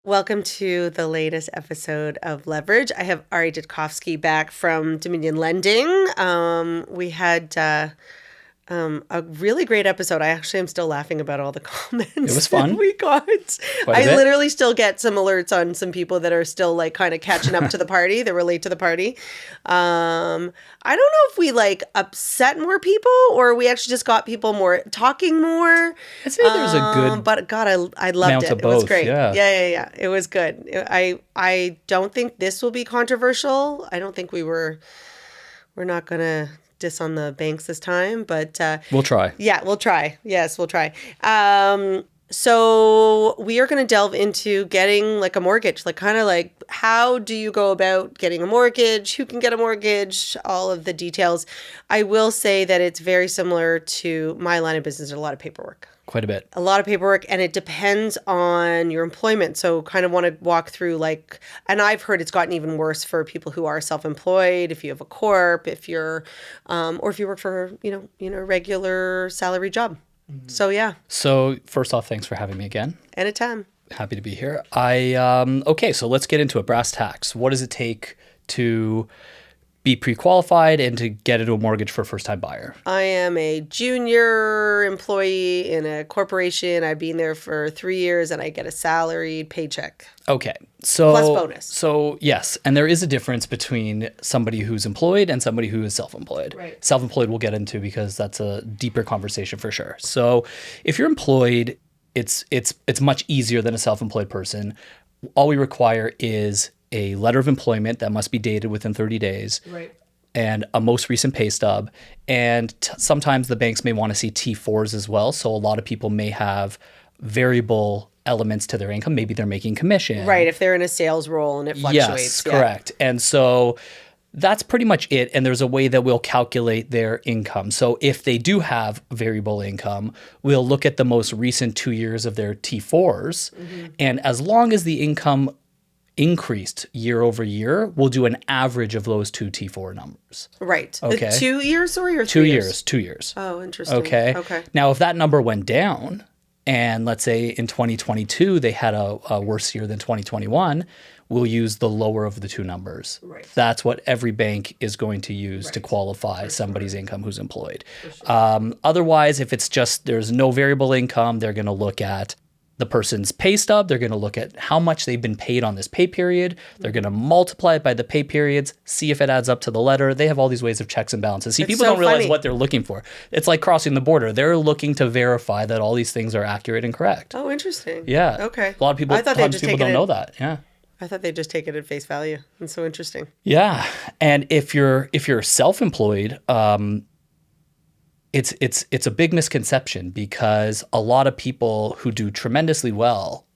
Welcome to the latest episode of Leverage. I have Ari Ditkofsky back from Dominion Lending. We had a really great episode. I actually am still laughing about all the comments. It was fun. We got. I literally still get some alerts on some people that are still like kind of catching up to the party. They're late to the party. I don't know if we like upset more people or we actually just got people more talking more. I'd say there's a good but God, I loved it. of It was both, great. yeah. Yeah. It was good. I don't think this will be controversial. I don't think we're not gonna diss on the banks this time, but we'll try. Yeah, we'll try. Yes, we'll try. So we are going to delve into getting like a mortgage, like kind of like how do you go about getting a mortgage, who can get a mortgage, all of the details. I will say that it's very similar to my line of business. There's a lot of paperwork. Quite a bit. A lot of paperwork, and it depends on your employment. So kind of want to walk through like, and I've heard it's gotten even worse for people who are self-employed, if you have a corp, if you're, or if you work for, a regular salary job. Mm-hmm. So, yeah. So first off, thanks for having me again. Anytime. Happy to be here. Okay, so let's get into it. Brass tacks. What does it take to be pre-qualified and to get into a mortgage for a first-time buyer? I am a junior employee in a corporation. I've been there for 3 years and I get a salaried paycheck. Okay. So plus bonus. So yes, and there is a difference between somebody who's employed and somebody who is self-employed. Right. Self-employed we'll get into because that's a deeper conversation for sure. So if you're employed, it's much easier than a self-employed person. All we require is a letter of employment that must be dated within 30 days. Right. And a most recent pay stub. And sometimes the banks may want to see T4s as well. So a lot of people may have variable elements to their income. Maybe they're making commission. Right, if they're in a sales role and it fluctuates. Yes, correct. And so that's pretty much it. And there's a way that we'll calculate their income. So if they do have variable income, we'll look at the most recent 2 years of their T4s. Mm-hmm. And as long as the income increased year over year, we'll do an average of those two T4 numbers. Right. Okay. 2 years or your 2 years? 2 years. Oh, interesting. Okay. Okay. Now, if that number went down, and let's say in 2022 they had a worse year than 2021, we'll use the lower of the two numbers. Right. That's what every bank is going to use to qualify somebody's income who's employed. Sure. Otherwise, if it's just there's no variable income, they're going to look at the person's pay stub. They're going to look at how much they've been paid on this pay period. They're going to multiply it by the pay periods, see if it adds up to the letter. They have all these ways of checks and balances. See, people don't realize what they're looking for. It's like crossing the border. They're looking to verify that all these things are accurate and correct. Oh, interesting. Yeah. Okay. A lot of people don't know that. Yeah. I thought they'd just take it at face value. It's so interesting. Yeah. And if you're self-employed, it's a big misconception because a lot of people who do tremendously well,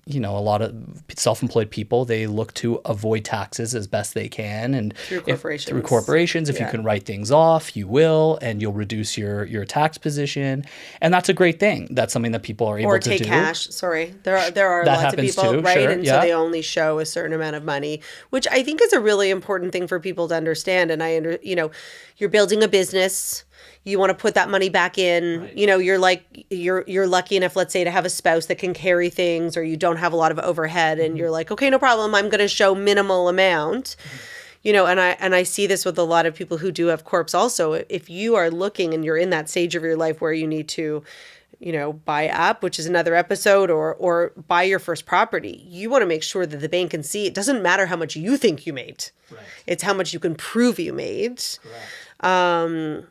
a lot of self-employed people, they look to avoid taxes as best they can. And through corporations, if you can write things off, you will, and you'll reduce your tax position. And that's a great thing. That's something that people are able to do. Or take cash. Sorry. There are lots of people, too, right? sure, and so they only show a certain amount of money, which I think is a really important thing for people to understand. And you're building a business. You want to put that money back in, right. You're lucky enough, let's say, to have a spouse that can carry things, or you don't have a lot of overhead and you're like, okay, no problem. I'm going to show minimal amount, and I see this with a lot of people who do have corps also. If you are looking and you're in that stage of your life where you need to, buy up, which is another episode, or buy your first property, you want to make sure that the bank can see. It doesn't matter how much you think you made. Right. It's how much you can prove you made. Correct.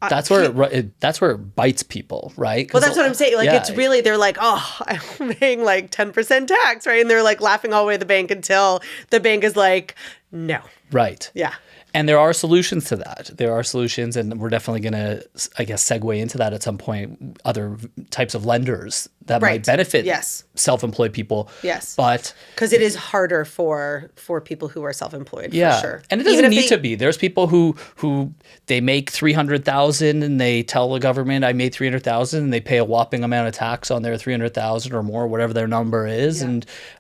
That's where it bites people, right? Well, that's what I'm saying. Like, it's really, they're like, oh, I'm paying like 10% tax, right? And they're like laughing all the way to the bank until the bank is like, no. Right. Yeah. And there are solutions to that. There are solutions, and we're definitely going to, I guess, segue into that at some point. Other types of lenders that might benefit self-employed people. Yes. But because it is harder for people who are self-employed, for sure. And it doesn't need to be. There's people who they make $300,000 and they tell the government, I made $300,000, and they pay a whopping amount of tax on their $300,000 or more, whatever their number is. Yeah.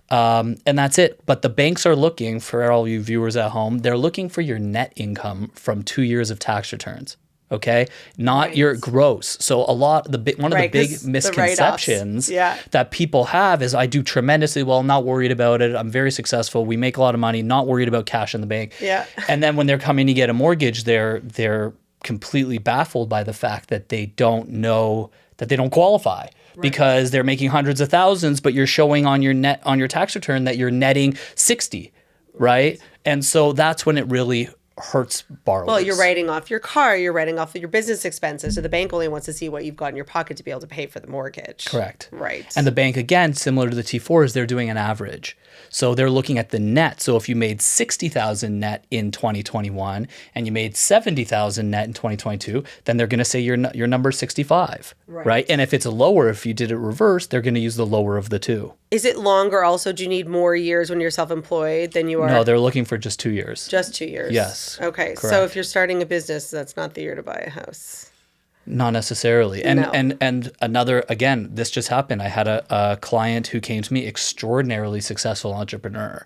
And that's it. But the banks are looking, for all you viewers at home, they're looking for your net income from 2 years of tax returns. Okay, not your gross. So one of the big The misconceptions write-offs. that people have is I do tremendously well, not worried about it. I'm very successful. We make a lot of money, not worried about cash in the bank. Yeah. And then when they're coming to get a mortgage, they're completely baffled by the fact that they don't know that they don't qualify. Because they're making hundreds of thousands, but you're showing on your tax return that you're netting 60, right? And so that's when it really hurts borrowers. Well, you're writing off your car, you're writing off your business expenses, so the bank only wants to see what you've got in your pocket to be able to pay for the mortgage. Correct. Right. And the bank, again, similar to the T4s, they're doing an average. So they're looking at the net. So if you made 60,000 net in 2021 and you made 70,000 net in 2022, then they're going to say your number is 65, right? And if it's lower, if you did it reverse, they're going to use the lower of the two. Is it longer also? Do you need more years when you're self-employed than you are? No, they're looking for just 2 years. Just 2 years. Yes. Okay. Correct. So if you're starting a business, that's not the year to buy a house. Not necessarily. And No. and another, again, this just happened. I had a client who came to me, extraordinarily successful entrepreneur.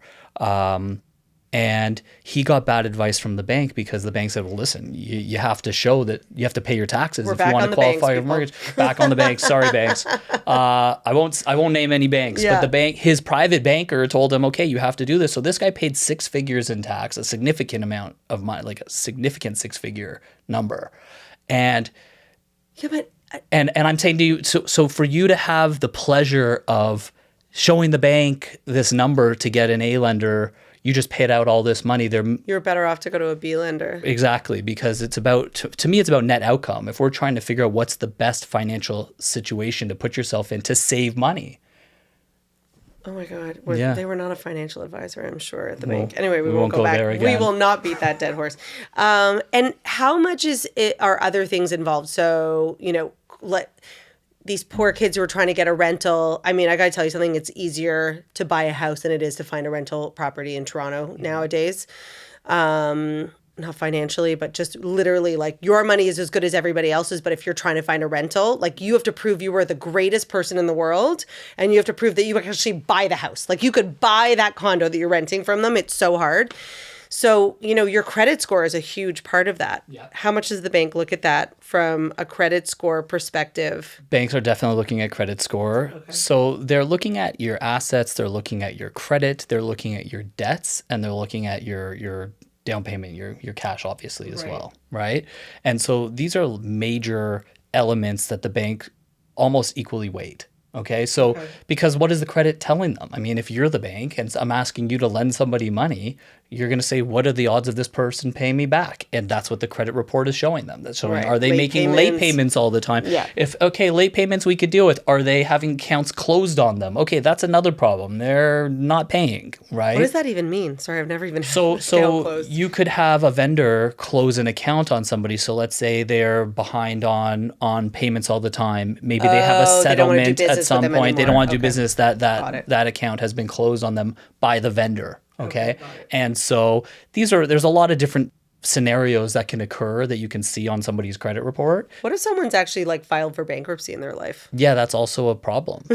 And he got bad advice from the bank because the bank said, well, listen, you have to show that you have to pay your taxes if you want to qualify your mortgage. Back on the banks. Sorry, banks. I won't name any banks, but the bank, his private banker told him, okay, you have to do this. So this guy paid 6 figures in tax, a significant amount of money, like a significant 6-figure number. And and I'm saying to you, so for you to have the pleasure of showing the bank this number to get an A lender, you just paid out all this money. You're better off to go to a B lender. Exactly, because it's about, to me, it's about net outcome. If we're trying to figure out what's the best financial situation to put yourself in to save money. Oh my God. They were not a financial advisor, I'm sure, at the bank. Anyway, we won't go back. There again. We will not beat that dead horse. And how much are other things involved? So, these poor kids who are trying to get a rental. I mean, I got to tell you something. It's easier to buy a house than it is to find a rental property in Toronto nowadays. Not financially, but just literally, like, your money is as good as everybody else's. But if you're trying to find a rental, like, you have to prove you are the greatest person in the world, and you have to prove that you actually buy the house. Like, you could buy that condo that you're renting from them. It's so hard. So, your credit score is a huge part of that. Yeah. How much does the bank look at that from a credit score perspective? Banks are definitely looking at credit score. Okay. So they're looking at your assets, they're looking at your credit, they're looking at your debts, and they're looking at your down payment, your cash, obviously, as well, right? And so these are major elements that the bank almost equally weight. Okay, so because what is the credit telling them? I mean, if you're the bank and I'm asking you to lend somebody money, you're going to say, what are the odds of this person paying me back? And that's what the credit report is showing them. That's showing, are they making late payments all the time? Yeah. Late payments we could deal with. Are they having accounts closed on them? Okay, that's another problem. They're not paying, right? What does that even mean? Sorry, I've never even had So an account closed. You could have a vendor close an account on somebody. So let's say they're behind on payments all the time. Maybe they have a settlement at some point. They don't want to do business. That account has been closed on them by the vendor. Okay. And so there's a lot of different scenarios that can occur that you can see on somebody's credit report. What if someone's actually filed for bankruptcy in their life? Yeah, that's also a problem.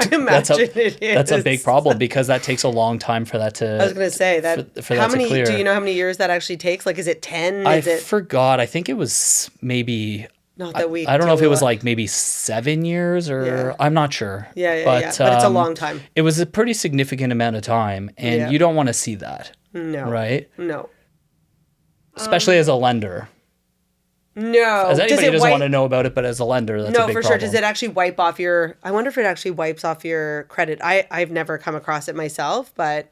I imagine it is. That's a big problem because that takes a long time for that to. I was going to say that. For that to clear. Do you know how many years that actually takes? Like, is it 10? I forgot. I think it was maybe. Not that we. I don't know if it was maybe 7 years or I'm not sure. But it's a long time. It was a pretty significant amount of time, and you don't want to see that. No. Right? No. Especially as a lender. No. As anybody doesn't want to know about it, but as a lender, that's a big problem. No, for sure. Does it actually wipe off I wonder if it actually wipes off your credit. I've never come across it myself, but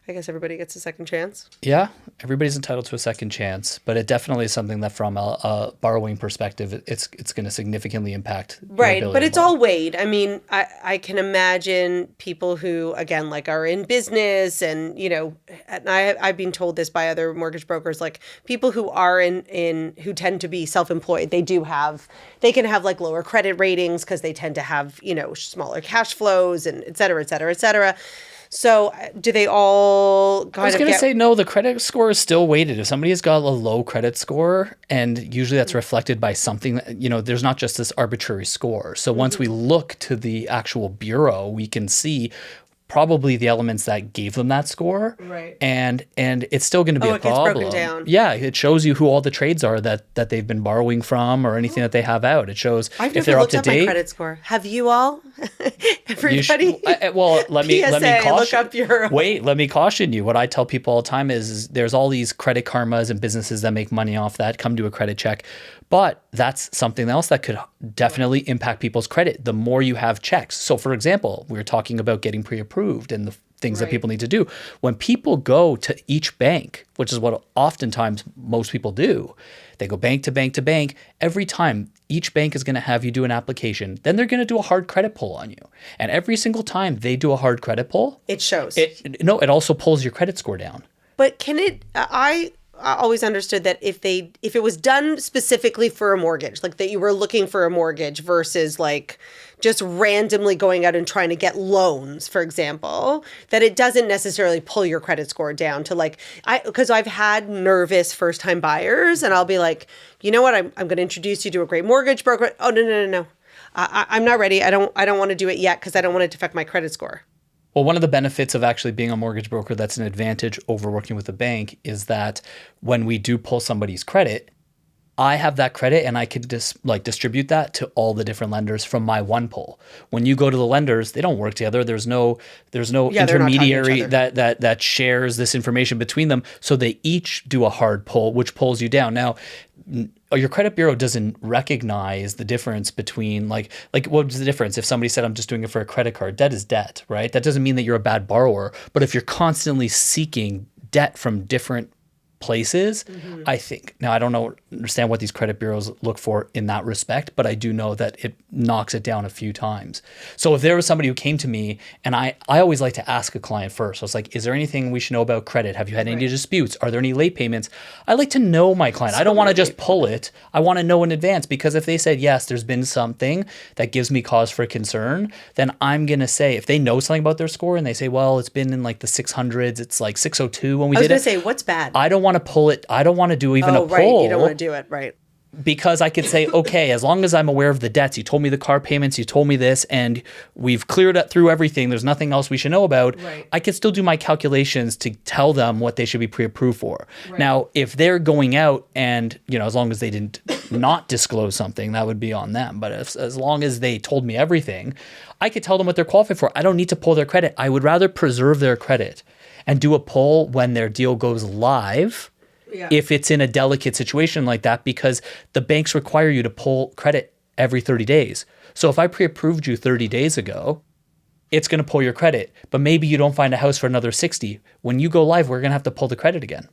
I guess everybody gets a second chance. Yeah, everybody's entitled to a second chance, but it definitely is something that from a borrowing perspective, it's going to signitightly impact. Right, but it's all weighed. I mean, I can imagine people who, again, are in business and, and I've been told this by other mortgage brokers, people who are who tend to be self-employed, they can have lower credit ratings because they tend to have, smaller cash flows and et cetera, et cetera, et cetera. So do they all I was going to say, no, the credit score is still weighted. If somebody has got a low credit score, and usually that's reflected by something, there's not just this arbitrary score. So once we look to the actual bureau, we can see probably the elements that gave them that score. Right. And it's still going to be a it gets problem. broken down. Yeah, it shows you who all the trades are that they've been borrowing from or anything that they have out. It shows I've if never they're up looked to up my date. credit score. Have you all? You should- Everybody? well, let me PSA, caution. look up your- Wait, let me caution you. What I tell people all the time is there's all these credit karmas and businesses that make money off that. Come do a credit check, but that's something else that could definitely impact people's credit. The more you have checks. So, for example, we were talking about getting pre-approved and the things that people need to do. When people go to each bank, which is what oftentimes most people do, they go bank to bank to bank. Every time, each bank is going to have you do an application. Then they're going to do a hard credit pull on you. And every single time they do a hard credit pull, It shows. it also pulls your credit score down. But can it? I always understood that if it was done specifically for a mortgage, like that you were looking for a mortgage versus like just randomly going out and trying to get loans, for example, that it doesn't necessarily pull your credit score down to like because I've had nervous first time buyers and I'll be like, you know what, I'm going to introduce you to a great mortgage broker. Oh no. I'm not ready. I don't want to do it yet because I don't want it to affect my credit score. Well, one of the benefits of actually being a mortgage broker that's an advantage over working with a bank is that when we do pull somebody's credit, I have that credit and I can distribute that to all the different lenders from my one pull. When you go to the lenders, they don't work together. There's no intermediary that shares this information between them. So they each do a hard pull, which pulls you down. Now, your credit bureau doesn't recognize the difference between like what's the difference if somebody said I'm just doing it for a credit card? Debt is debt, right? That doesn't mean that you're a bad borrower. But if you're constantly seeking debt from different places, I think. Now, I don't understand what these credit bureaus look for in that respect, but I do know that it knocks it down a few times. So if there was somebody who came to me, and I always like to ask a client first. So it's like, is there anything we should know about credit? Have you had any disputes? Are there any late payments? I like to know my client. I don't want to just pull it. I want to know in advance, because if they said, yes, there's been something that gives me cause for concern, then I'm going to say, if they know something about their score and they say, well, it's been in like the 600s, it's like 602 when we did it. I was going to say, what's bad? I don't want to pull it. I don't want to do even a pull. Right. You don't want to do it. Right. Because I could say, okay, as long as I'm aware of the debts, you told me the car payments, you told me this, and we've cleared it through everything. There's nothing else we should know about. Right. I could still do my calculations to tell them what they should be pre-approved for. Right. Now, if they're going out and, as long as they didn't not disclose something, that would be on them. But as long as they told me everything, I could tell them what they're qualified for. I don't need to pull their credit. I would rather preserve their credit and do a pull when their deal goes live. Yeah. If it's in a delicate situation like that, because the banks require you to pull credit every 30 days. So if I pre-approved you 30 days ago, it's going to pull your credit, but maybe you don't find a house for another 60. When you go live, we're going to have to pull the credit again.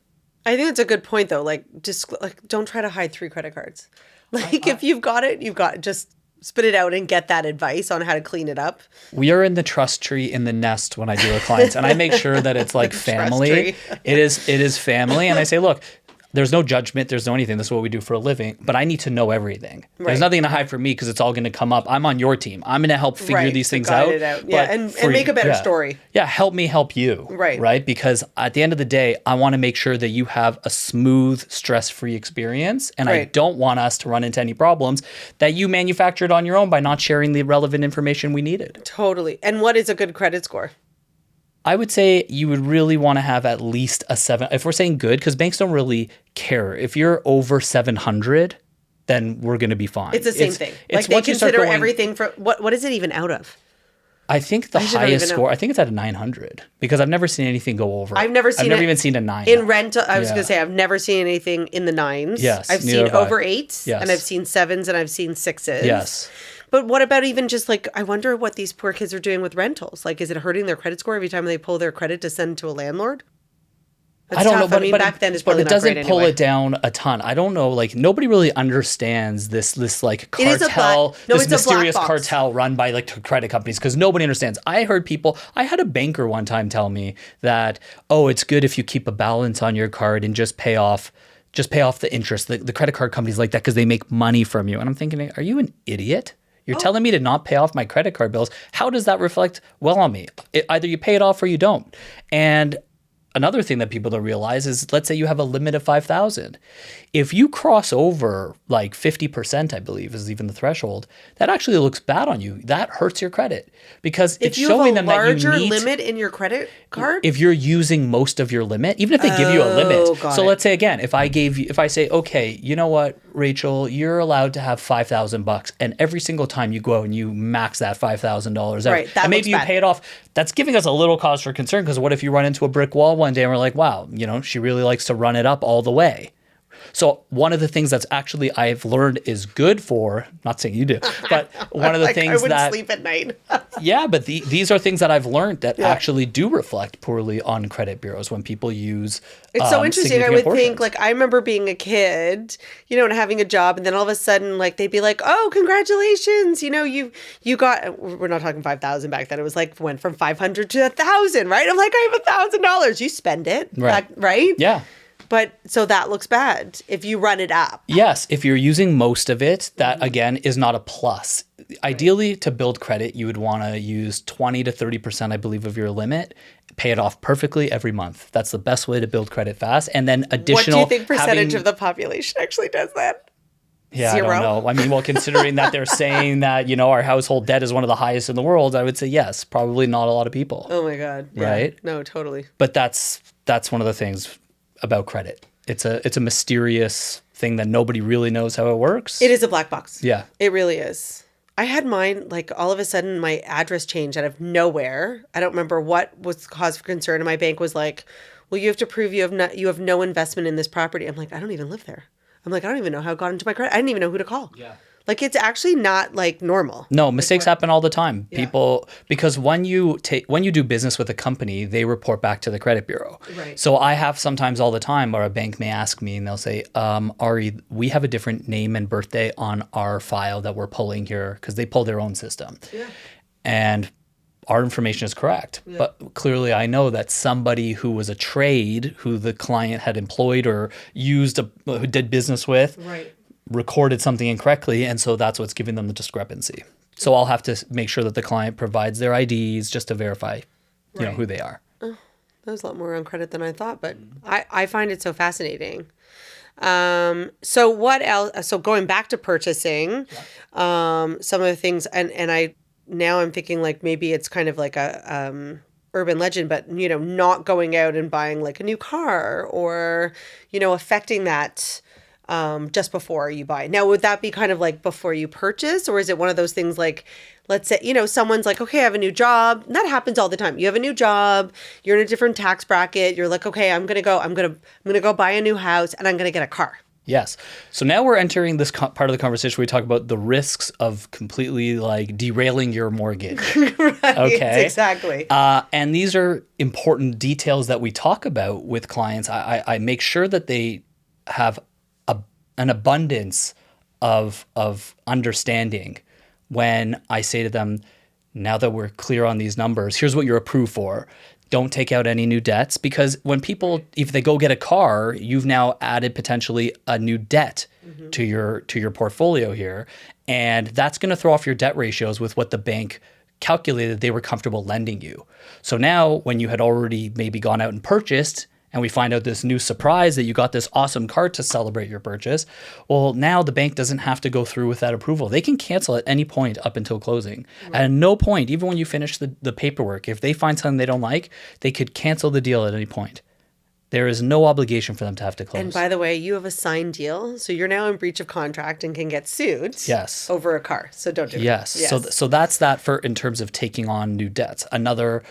I think that's a good point, though. Like, just don't try to hide 3 credit cards. Like, if you've got it, just spit it out and get that advice on how to clean it up. We are in the trust tree in the nest when I deal with clients, and I make sure that it's like family. It is family, and I say, look, there's no judgment, there's no anything. This is what we do for a living, but I need to know everything. Right. There's nothing to hide from me because it's all going to come up. I'm on your team. I'm going to help figure these things out. Yeah, and make a better story. Yeah, help me help you. Right? Because at the end of the day, I want to make sure that you have a smooth, stress-free experience, and I don't want us to run into any problems that you manufactured on your own by not sharing the relevant information we needed. Totally. And what is a good credit score? I would say you would really want to have at least a 7. If we're saying good, because banks don't really care. If you're over 700, then we're going to be fine. It's the same thing. Like they consider everything for what is it even out of? I think the highest score, I think it's at a 900, because I've never seen anything go over. I've never even seen a 9. In rental, I was going to say, I've never seen anything in the 9s. Yes. I've seen over 8s, and I've seen 7s, and I've seen 6s. Yes. But what about even just like, I wonder what these poor kids are doing with rentals. Like, is it hurting their credit score every time they pull their credit to send to a landlord? That's I don't tough. know, but back then it's probably but it doesn't pull it down a ton. I don't know, like nobody really understands this like cartel, this mysterious cartel run by like credit companies, because nobody understands. I had a banker one time tell me that, oh, it's good if you keep a balance on your card and just pay off the interest. The credit card companies like that because they make money from you. And I'm thinking, are you an idiot? You're telling me to not pay off my credit card bills. How does that reflect well on me? Either you pay it off or you don't. And another thing that people don't realize is, let's say you have a limit of 5,000. If you cross over like 50%, I believe is even the threshold, that actually looks bad on you. That hurts your credit because it's showing them that you need. If you have a larger limit in your credit card? If you're using most of your limit, even if they give you a limit. Got So it. let's say again, if I say, okay, you know what, Rachel, you're allowed to have $5,000, and every single time you go out and you max that $5,000 out, Right, that and maybe looks you bad. pay it off. That's giving us a little cause for concern, because what if you run into a brick wall one day and we're like, wow, she really likes to run it up all the way. So one of the things that's actually I've learned is good for, not saying you do, but one of the things I wouldn't that sleep at night. yeah, but these are things that I've learned that actually do reflect poorly on credit bureaus when people use. It's so interesting. I significant would think, portions. I remember being a kid, and having a job, and then all of a sudden, they'd be like, "Oh, congratulations! You got." We're not talking 5,000 back then. It was went from 500 to 1,000, right? I'm like, I have $1,000. You spend it, Right. right? Yeah. But so that looks bad if you run it up. Yes, if you're using most of it, that again is not a plus. Ideally, to build credit, you would want to use 20 to 30%, I believe, of your limit, pay it off perfectly every month. That's the best way to build credit fast. And then additional. What do you think percentage of the population actually does that? Yeah, Zero? I don't know. I mean, well, considering that they're saying that, our household debt is one of the highest in the world, I would say yes, probably not a lot of people. Oh my God. Yeah. Right? No, totally. But that's one of the things about credit. It's a mysterious thing that nobody really knows how it works. It is a black box. Yeah. It really is. I had mine, all of a sudden, my address changed out of nowhere. I don't remember what was cause for concern. And my bank was like, well, you have to prove you have no investment in this property. I'm like, I don't even live there. I'm like, I don't even know how it got into my credit. I didn't even know who to call. Yeah. It's actually not normal. No, mistakes happen all the time. People, because when you do business with a company, they report back to the credit bureau. Right. So I have sometimes all the time where a bank may ask me and they'll say, Ari, we have a different name and birthday on our file that we're pulling here, because they pull their own system. Yeah. And our information is correct. Yeah. But clearly I know that somebody who was a trade, who the client had employed or used, who did business with, right, recorded something incorrectly, and so that's what's giving them the discrepancy. So I'll have to make sure that the client provides their IDs just to verify, who they are. That was a lot more on credit than I thought, but I find it so fascinating. So what else? So going back to purchasing, some of the things, and I'm thinking maybe it's kind of like a urban legend, but not going out and buying a new car or affecting that. Just before you buy. Now, would that be kind of before you purchase, or is it one of those things let's say, someone's like, okay, I have a new job. And that happens all the time. You have a new job, you're in a different tax bracket. You're like, okay, I'm going to go buy a new house and I'm going to get a car. Yes. So now we're entering this part of the conversation where we talk about the risks of completely derailing your mortgage. Right. Okay. Exactly. And these are important details that we talk about with clients. I make sure that they have an abundance of understanding when I say to them, now that we're clear on these numbers, here's what you're approved for. Don't take out any new debts, because when people, if they go get a car, you've now added potentially a new debt to your portfolio here, and that's going to throw off your debt ratios with what the bank calculated they were comfortable lending you. So now when you had already maybe gone out and purchased, and we find out this new surprise that you got this awesome car to celebrate your purchase, well, now the bank doesn't have to go through with that approval. They can cancel at any point up until closing. Right. At no point, even when you finish the paperwork, if they find something they don't like, they could cancel the deal at any point. There is no obligation for them to have to close. And by the way, you have a signed deal, so you're now in breach of contract and can get sued. Yes. Over a car. So don't do it. Yes. So that's that for in terms of taking on new debts. Another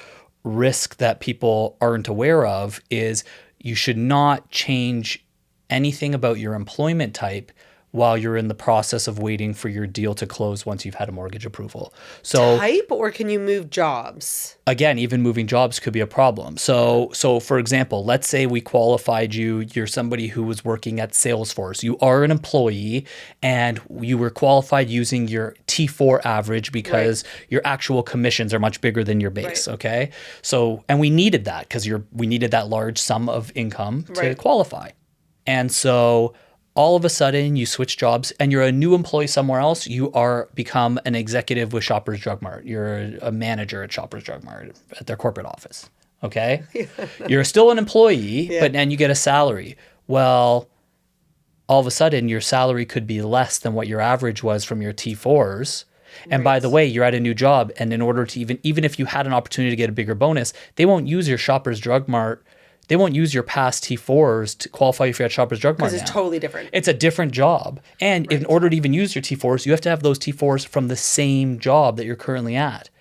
risk that people aren't aware of is you should not change anything about your employment type while you're in the process of waiting for your deal to close once you've had a mortgage approval. So type, or can you move jobs? Again, even moving jobs could be a problem. So for example, let's say we qualified you, you're somebody who was working at Salesforce. You are an employee and you were qualified using your T4 average because your actual commissions are much bigger than your base, okay? So, and we needed that because we needed that large sum of income to qualify. And so all of a sudden you switch jobs and you're a new employee somewhere else, you are become an executive with Shoppers Drug Mart. You're a manager at Shoppers Drug Mart at their corporate office. Okay. You're still an employee, but then you get a salary. Well, all of a sudden your salary could be less than what your average was from your T4s. And by the way, you're at a new job, and in order to even if you had an opportunity to get a bigger bonus, they won't use your Shoppers Drug Mart. They won't use your past T4s to qualify you for your Shoppers Drug Mart. Because it's totally different. It's a different job. And in order to even use your T4s, you have to have those T4s from the same job that you're currently at.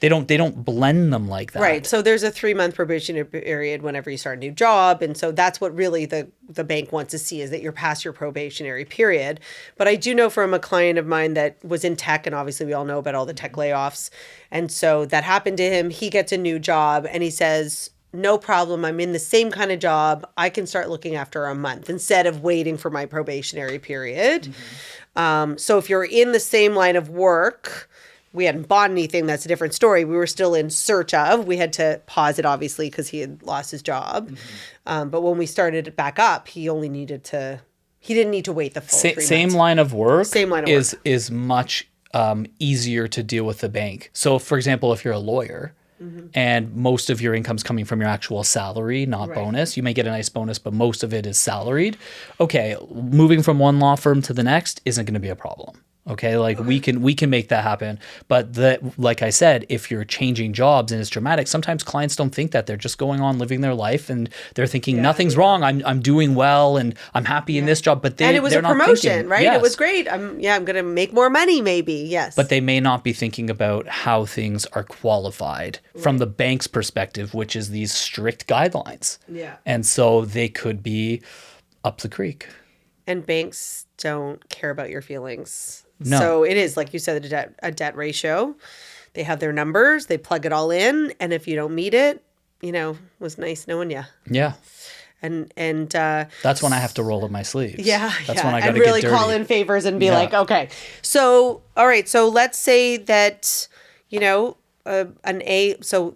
They don't blend them like that. Right. So there's a 3-month probationary period whenever you start a new job. And so that's what really the bank wants to see, is that you're past your probationary period. But I do know from a client of mine that was in tech, and obviously we all know about all the tech layoffs. And so that happened to him. He gets a new job and he says, no problem. I'm in the same kind of job. I can start looking after a month instead of waiting for my probationary period. So if you're in the same line of work, we hadn't bought anything, that's a different story. We were still in search of. We had to pause it, obviously, because he had lost his job. But when we started it back up, he didn't need to wait the full 3 months. Same line of work. Same line of is work. is much easier to deal with the bank. So, for example, if you're a lawyer and most of your income's coming from your actual salary, not bonus, you may get a nice bonus, but most of it is salaried. Okay, moving from one law firm to the next isn't going to be a problem. Okay, like we can make that happen. But like I said, if you're changing jobs and it's dramatic, sometimes clients don't think that. They're just going on living their life and they're thinking nothing's wrong. I'm doing well and I'm happy in this job. But and it was a promotion, right? Yes. It was great. I'm going to make more money, maybe. Yes. But they may not be thinking about how things are qualified from the bank's perspective, which is these strict guidelines. Yeah. And so they could be up the creek. And banks don't care about your feelings. No. So it is, like you said, a debt ratio. They have their numbers. They plug it all in. And if you don't meet it, it was nice knowing you. Yeah. And that's when I have to roll up my sleeves. Yeah. That's when I got to and really get dirty. call in favors and be like, okay. So, all right. So let's say that, so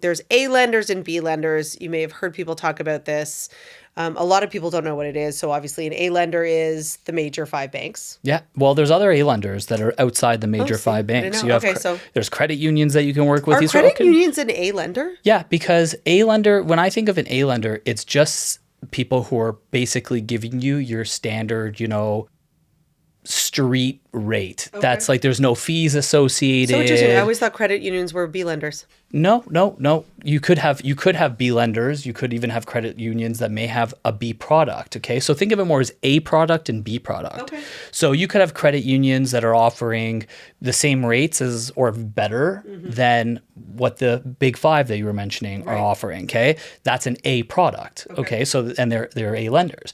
there's A lenders and B lenders. You may have heard people talk about this. A lot of people don't know what it is. So obviously an A lender is the major 5 banks. Yeah. Well, there's other A lenders that are outside the major 5 banks. You have there's credit unions that you can work with. Are credit unions an A lender? Yeah, because A lender, when I think of an A lender, it's just people who are basically giving you your standard, street rate. Okay. That's like there's no fees associated. So interesting. I always thought credit unions were B lenders. No. You could have B lenders. You could even have credit unions that may have a B product. Okay. So think of it more as A product and B product. Okay. So you could have credit unions that are offering the same rates as or better than what the big 5 that you were mentioning are offering. Okay. That's an A product. Okay. So and they're A lenders.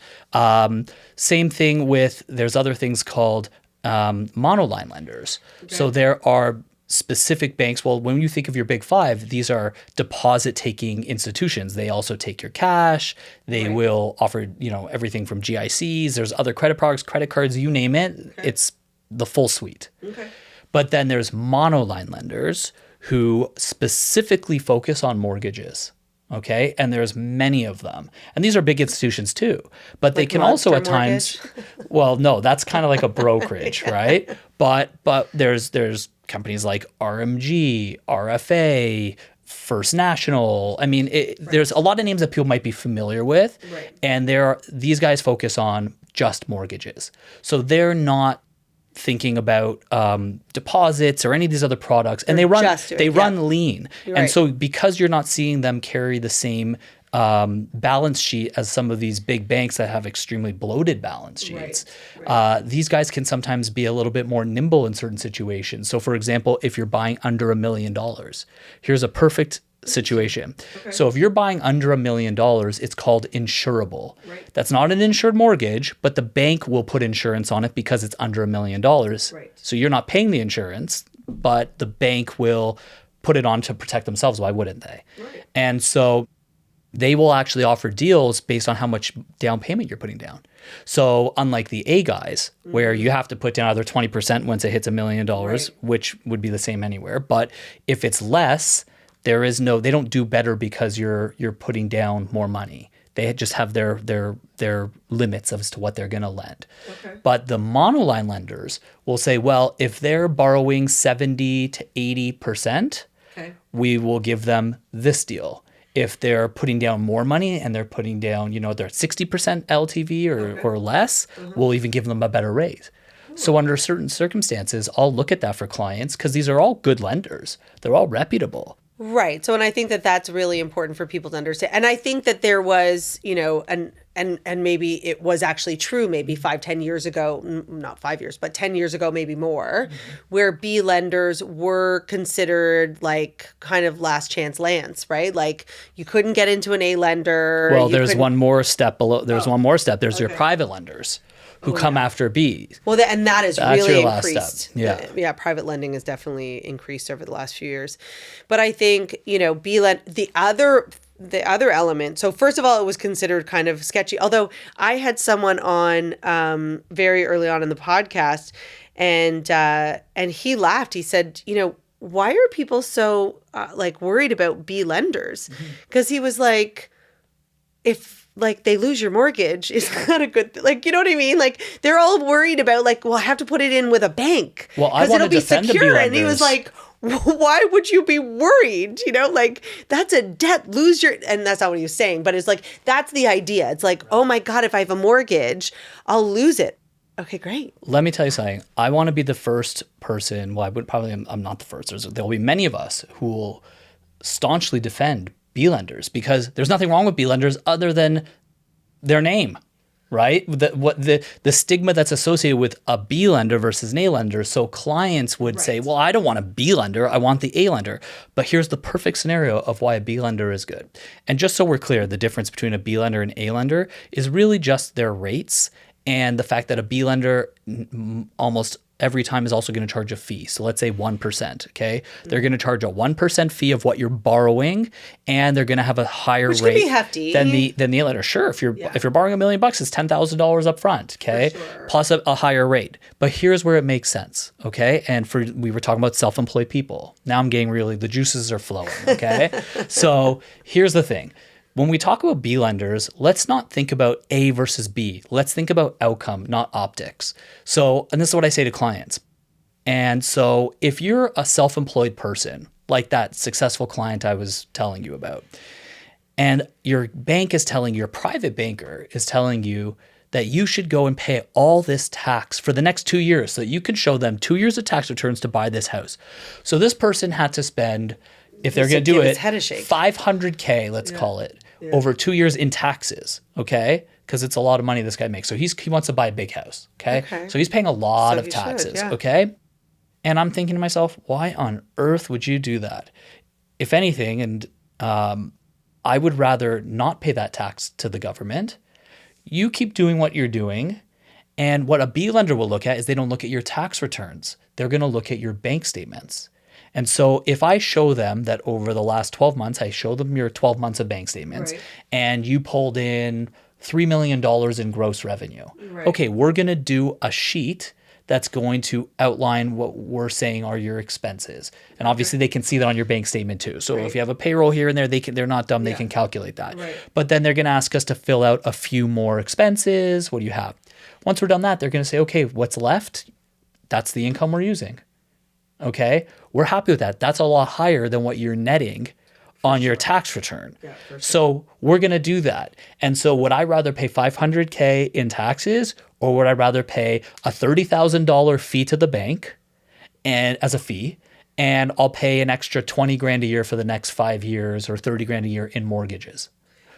Same thing with there's other things called monoline lenders. Okay. So there are specific banks. Well, when you think of your big 5, these are deposit-taking institutions. They also take your cash. They will offer, everything from GICs. There's other credit products, credit cards, you name it. Okay. It's the full suite. Okay. But then there's monoline lenders who specifically focus on mortgages. Okay. And there's many of them. And these are big institutions too. But they can also at times, well, no, that's kind of like a brokerage, right? But there's companies like RMG, RFA, First National. I mean, there's a lot of names that people might be familiar with. Right. And these guys focus on just mortgages. So they're not thinking about deposits or any of these other products, and they run lean. And so because you're not seeing them carry the same balance sheet as some of these big banks that have extremely bloated balance sheets, these guys can sometimes be a little bit more nimble in certain situations. So for example, if you're buying under $1 million, here's a perfect situation. Okay. So if you're buying under $1 million, it's called insurable. Right. That's not an insured mortgage, but the bank will put insurance on it because it's under $1 million. Right. So you're not paying the insurance, but the bank will put it on to protect themselves. Why wouldn't they? Right. And so they will actually offer deals based on how much down payment you're putting down. So unlike the A guys, where you have to put down either 20% once it hits $1 million, which would be the same anywhere. But if it's less, they don't do better because you're putting down more money. They just have their limits as to what they're going to lend. Okay. But the monoline lenders will say, well, if they're borrowing 70 to 80%, we will give them this deal. if they're putting down more money and they're putting down, they're at 60% LTV or less, we'll even give them a better rate. So under certain circumstances, I'll look at that for clients because these are all good lenders. They're all reputable. Right. So, and I think that that's really important for people to understand. And I think that there was, and maybe it was actually true maybe 5-10 years ago, not 5 years, but 10 years ago, maybe more, where B lenders were considered like kind of last chance lands, right? Like you couldn't get into an A lender. Well, there's one more step below. There's one more step. There's your private lenders who come after B's. Well, and that has really increased. Step. Yeah, private lending has definitely increased over the last few years. But I think, the other element. So first of all, it was considered kind of sketchy. Although I had someone on very early on in the podcast, and he laughed. He said, why are people so worried about B lenders? Because he was like, if they lose your mortgage, is that a good you know what I mean? Like they're all worried about well, I have to put it in with a bank because it'll be secure. And he was like, why would you be worried? That's a debt. Lose your, and that's not what he was saying, but it's that's the idea. It's oh my God, if I have a mortgage, I'll lose it. Okay, great. Let me tell you something. I want to be the first person. Well, I'm not the first. There'll be many of us who will staunchly defend B lenders because there's nothing wrong with B lenders other than their name, right? The stigma that's associated with a B lender versus an A lender. So clients would say, well, I don't want a B lender. I want the A lender. But here's the perfect scenario of why a B lender is good. And just so we're clear, the difference between a B lender and A lender is really just their rates and the fact that a B lender almost every time is also going to charge a fee. So let's say 1%, okay? They're going to charge a 1% fee of what you're borrowing, and they're going to have a higher Which rate could be hefty. than the lender. Sure, if you're borrowing $1 million, it's $10,000 up front, okay? Sure. Plus a higher rate. But here's where it makes sense, okay? And we were talking about self-employed people. Now I'm getting the juices are flowing, okay? So here's the thing. When we talk about B lenders, let's not think about A versus B. Let's think about outcome, not optics. So, and this is what I say to clients. And so if you're a self-employed person, like that successful client I was telling you about, and your bank is telling your private banker is telling you that you should go and pay all this tax for the next 2 years so that you can show them 2 years of tax returns to buy this house. So this person had to spend, if they're going to do it, $500K, let's call it, over 2 years in taxes, okay? Because it's a lot of money this guy makes. So he wants to buy a big house, okay? So he's paying a lot of taxes, okay? And I'm thinking to myself, why on earth would you do that? If anything, and I would rather not pay that tax to the government. You keep doing what you're doing. And what a B lender will look at is they don't look at your tax returns. They're going to look at your bank statements. And so if I show them that over the last 12 months, I show them your 12 months of bank statements, and you pulled in $3 million in gross revenue. Okay, we're going to do a sheet that's going to outline what we're saying are your expenses. And obviously they can see that on your bank statement too. So if you have a payroll here and there, they're not dumb, they can calculate that. But then they're going to ask us to fill out a few more expenses. What do you have? Once we're done that, they're going to say, okay, what's left? That's the income we're using. Okay, we're happy with that. That's a lot higher than what you're netting on your tax return. So we're going to do that. And so would I rather pay $500K in taxes, or would I rather pay a $30,000 fee to the bank and as a fee, and I'll pay an extra 20 grand a year for the next 5 years or 30 grand a year in mortgages?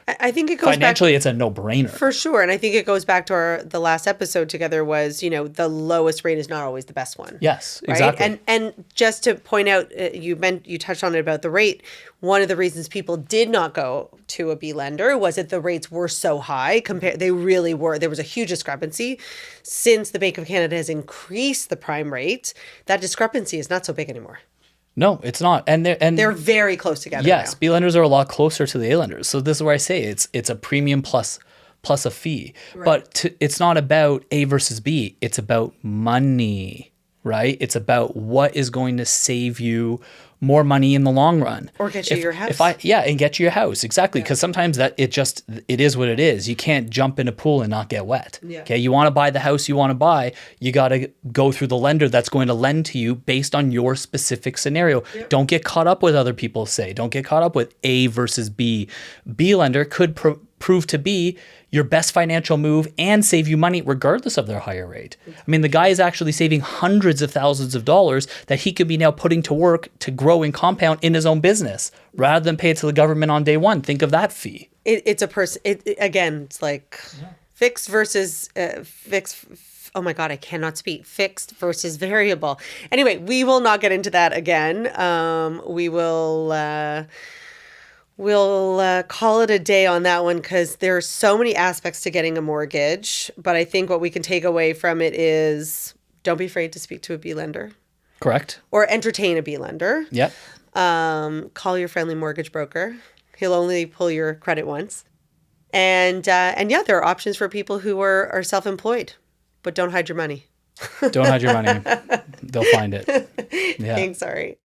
I think it goes financially, it's a no-brainer. For sure. And I think it goes back to the last episode together was, the lowest rate is not always the best one. Yes, right? exactly. And just to point out, you touched on it about the rate. One of the reasons people did not go to a B lender was that the rates were so high they really were. There was a huge discrepancy. Since the Bank of Canada has increased the prime rate, that discrepancy is not so big anymore. No, it's not. And they're very close together. Yes, now. B lenders are a lot closer to the A lenders. So this is where I say it's a premium plus a fee. But it's not about A versus B. It's about money, right? It's about what is going to save you more money in the long run. Or get you your house. And get you a house. Exactly. Because sometimes it is what it is. You can't jump in a pool and not get wet. Yeah. Okay. You want to buy the house you want to buy. You got to go through the lender that's going to lend to you based on your specific scenario. Yep. Don't get caught up with other people say. Don't get caught up with A versus B. B lender could prove to be your best financial move and save you money regardless of their higher rate. I mean, the guy is actually saving hundreds of thousands of dollars that he could be now putting to work to grow and compound in his own business rather than pay it to the government on day one. Think of that fee. It's a person. Again, it's like fixed versus fixed. Oh my God, I cannot speak. Fixed versus variable. Anyway, we will not get into that again. We'll call it a day on that one because there are so many aspects to getting a mortgage. But I think what we can take away from it is don't be afraid to speak to a B lender. Correct. Or entertain a B lender. Yep. Call your friendly mortgage broker. He'll only pull your credit once. And yeah, there are options for people who are self-employed, but don't hide your money. Don't hide your money. They'll find it. Yeah. Thanks, Ari.